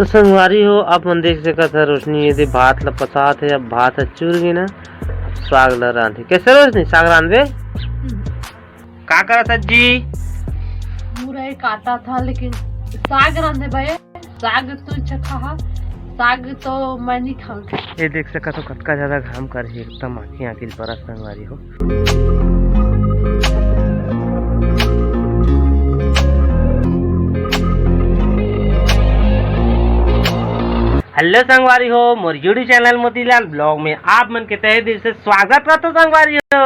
तो संगवारी हो आप मन देख सकत है रोशनी यदि भात ला पसात है अब भात ह चूर गे ना साग ला रांधे कैसे रोशनी साग रांधे का करा सज्जी मुरई काटा था लेकिन साग रांधे भाई साग तू चखा साग तो मैं नहीं खाऊंगा। ये देख सकत हो कतका ज्यादा घाम कर ही एकदम आँखी आँखी बरस संगवारी हो। हेलो संगवारी हो मोर यूट्यूब चैनल मोतीलाल ब्लॉग में आप मन के तहे दिल से स्वागत रहता संगवारी हो।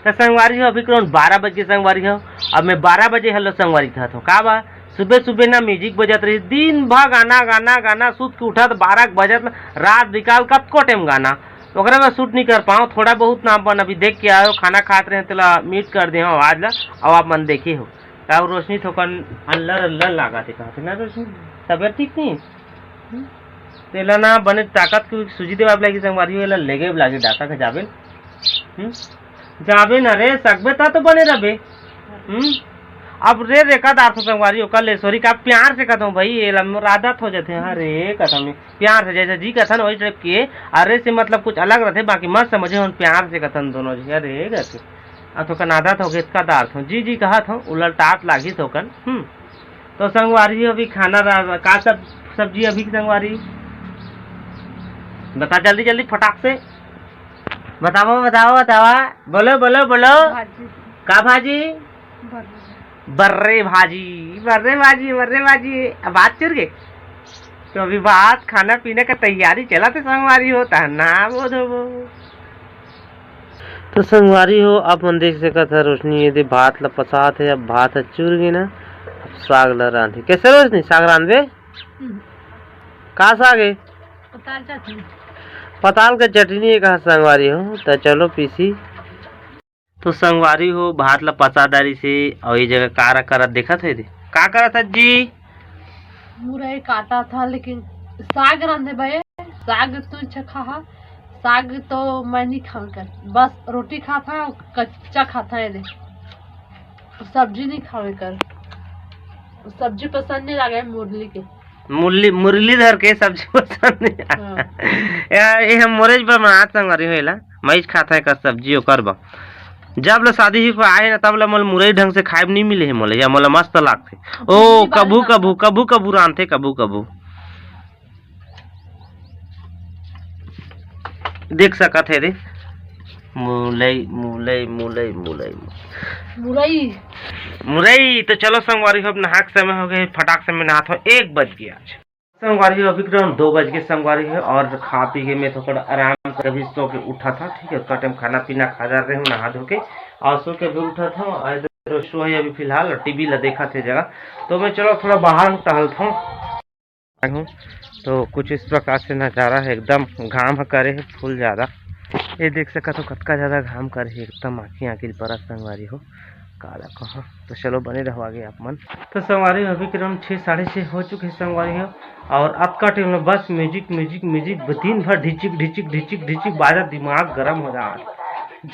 तो संगवारी हो अभी कौन 12 बजे संगवारी हो अब मैं 12 बजे हेलो संगवारी था तो का बा सुबह सुबह ना म्यूजिक बजत रही दिन भर गाना गाना गाना सूत के उठा तो 12 बजत रात निकाल कतको टाइम गाना तो मैं शूट नहीं कर पाऊँ थोड़ा बहुत ना अपन अभी देख के आयो खाना खाते रहे तो मीट कर दे आज ला अब आप मन देखे हो क्या रोशनी थोकन अल्लर अल्लर लगा थे कहा ना रोशनी तबियत ठीक नहीं तेला ना बने ताकत की सूजी देवा लगी संगवारी हो लेगे लागे डाका के जाबे जाबे ना रे सकबे ता तो बने रबे अब रे रेखा दार तो संगवारी हो कल सॉरी का प्यार से कहता हूँ भाई ये आदत हो जाते हैं अरे कहता हूँ प्यार से जैसे जी कथन वही टाइप के अरे से मतलब कुछ अलग रहते बाकी मत समझे हम प्यार से कथन दोनों जी अरे कहते अब तो कन आदत हो गया इसका दार था जी कहा था उलटाट लागी तो कन तो संगवारी अभी खाना का सब्जी अभी संगवारी बता जल्दी जल्दी फटाक से बताओ बताओ बताओ बोलो बोलो बोलो का भाजी बर्रे भाजी बर्रे भाजी बर्रे भाजी अब बात चुर गए तो अभी बात खाना पीने का तैयारी चला तो संगवारी होता है ना वो तो संगवारी हो आप मन देख सकत है रोशनी यदि भात ला पसात है अब भात ह चूर गे ना साग ला रांधे कैसे रोशनी साग रांधे का साग है पताल का चटनी कहा संगवारी हो तो चलो पीसी तो संगवारी हो भात ला पसादारी से और ये जगह कारा करा देखा थे का करा था जी मुरई काटा था लेकिन साग रांधे भाई साग तू चखा साग तो मैं नहीं खाऊंगा बस रोटी खाता कच्चा खाता है सब्जी नहीं खावे कर सब्जी पसंद नहीं लगा मुरली के मुरलीधर के सब्जी पसंद नहीं ये हम मोरेज पर मना संगवारी होएला मैच खाता है का सब्जी ओकर बा जब ला शादी ही आए ना तब ला मोल मुरई ढंग से खाए नहीं मिले है मोले या मोला मस्त लागथे ओ कभू कभू कभू कभू रांधे कभू कभू देख सकत है रे मुलई मुलई मुलई मुलई मुरई मुरई तो चलो संगवारी हो अब नहा के समय हो गए फटाक से मैं नहाता हूँ 1 बज गया आज संगवारी हो अभी करीब 2 बज के संगवारी है और खा पी के मैं थोड़ा आराम से अभी सो के उठा था ठीक है उसका टाइम खाना पीना खा जा रहे हूँ नहा धो के और सो के भी उठा था शो है अभी फिलहाल टीवी ला देखा थे जगह तो मैं चलो थोड़ा बाहर टहलता हूँ तो कुछ इस प्रकार से नज़ारा है एकदम घाम करे है फुल ज़्यादा ये देख सका तो कतका ज़्यादा घाम करे है एकदम आँखी आँखी बरस संगवारी हो काला कहाँ तो चलो बने रहो आगे आप मन तो संगवारी अभी करीब 6 साढ़े 6 हो चुके हैं संगवारी हो और अब का टाइम में बस म्यूजिक म्यूजिक म्यूजिक दिन भर ढिचिक ढिचिक ढिचिक ढिचिक बाजा दिमाग गर्म हो जा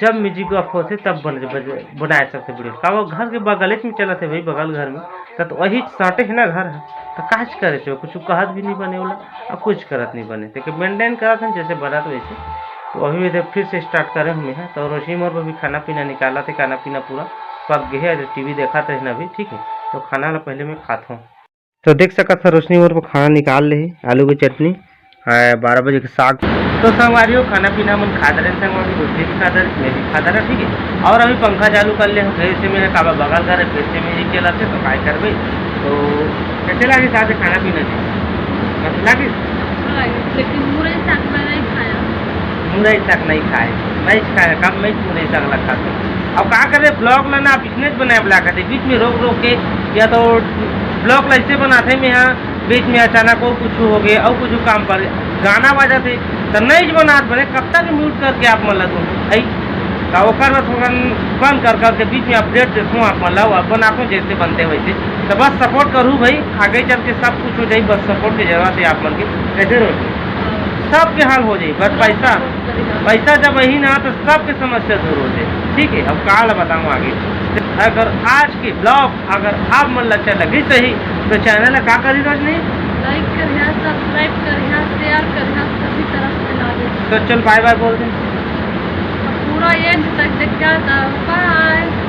जब म्यूजिक ऑफ होते तब बनाए सकते वीडियो का वो घर के बगल में चला थे भाई बगल घर में तो वही साटे है ना घर है तो काज करे थे कुछ कहत भी नहीं बने वाला अब कुछ करत नहीं बने थे मेंटेन करत हैं जैसे बना तो वैसे तो अभी फिर से स्टार्ट करे हमें है तो रोशनी मोर पर भी खाना पीना निकाला थे खाना पीना पूरा पक गया है टीवी देखा था ना अभी ठीक है तो खाना ला पहले मैं खाता हूँ तो देख सका था रोशनी मोर पर खाना निकाल ले आलू की चटनी 12 बजे के साग तो संगवारी हो खाना पीना मन खा रहे संगवारी रोटी भी खा रहे मैं भी खाता रहा ठीक है और अभी पंखा चालू कर ले फिर से मेरा काबा बगल घर है फिर से म्यूजिक चलाते तो काय कर तो कैसे लगे साथ खाना पीना चाहिए लगे लेकिन मुरई साग मैं नहीं खाया मुरई साग नहीं खाए मैं खाया कब मैं मुरई साग ला खाता अब क्या करे ब्लॉग ला ना बिजनेस बनाए बुला करते बीच में रोक रोक के या तो ब्लॉग ला ऐसे बनाते मैं यहाँ बीच में अचानक और कुछ हो गया और कुछ काम पर गाना बजा थे तो नहीं बना बने कब तक म्यूट करके आप मतलब थोड़ा बंद कर करके बीच में अपडेट देखूँ आप मतलब अपन आपको जैसे बनते वैसे तो बस सपोर्ट करूँ भाई आगे चल के सब कुछ हो जाए बस सपोर्ट की जरूरत है आप मन के कैसे रोज सबके हाल हो जाए बस पैसा जब वही ना तो सबके समस्या दूर हो जाए ठीक है अब कहा बताऊँ आगे अगर आज की ब्लॉग अगर आप मन अच्छा लगी सही तो चैनल का करी रोज नहीं लाइक कर तो चल बाय बाय बोल दे। पूरा एंड तक देख जा, बाय।